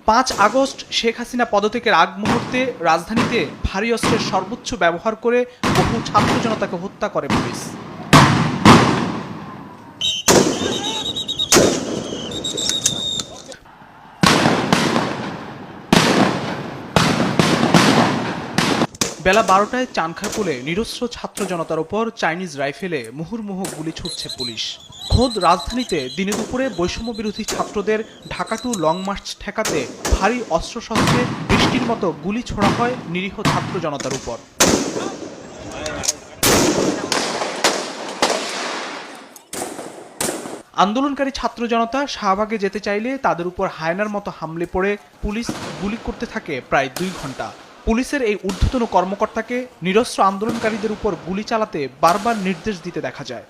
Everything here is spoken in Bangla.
5 আগস্ট শেখ হাসিনা পদত্যাগের আগ মুহূর্তে রাজধানীতে ভারী অস্ত্রের সর্বোচ্চ ব্যবহার করে বহু ছাত্র জনতাকে হত্যা করে পুলিশ। বেলা 12টায় চানখারপুলে নিরস্ত্র ছাত্র জনতার উপর চাইনিজ রাইফেলে মুহুর্মুহু গুলি ছুটছে পুলিশ। খোদ রাজধানীতে দিনে দুপুরে বৈষম্য বিরোধী ছাত্রদের ঢাকা টু লং মার্চ ঠেকাতে ভারী অস্ত্রশস্ত্রে বৃষ্টির মতো গুলি ছোড়া হয় নিরীহ ছাত্র জনতার উপর। আন্দোলনকারী ছাত্র জনতা শাহবাগে যেতে চাইলে তাদের উপর হায়নার মতো হামলে পড়ে পুলিশ গুলি করতে থাকে প্রায় 2 ঘন্টা। পুলিশের এই ঊর্ধ্বতন কর্মকর্তাকে নিরস্ত্র আন্দোলনকারীদের উপর গুলি চালাতে বারবার নির্দেশ দিতে দেখা যায়।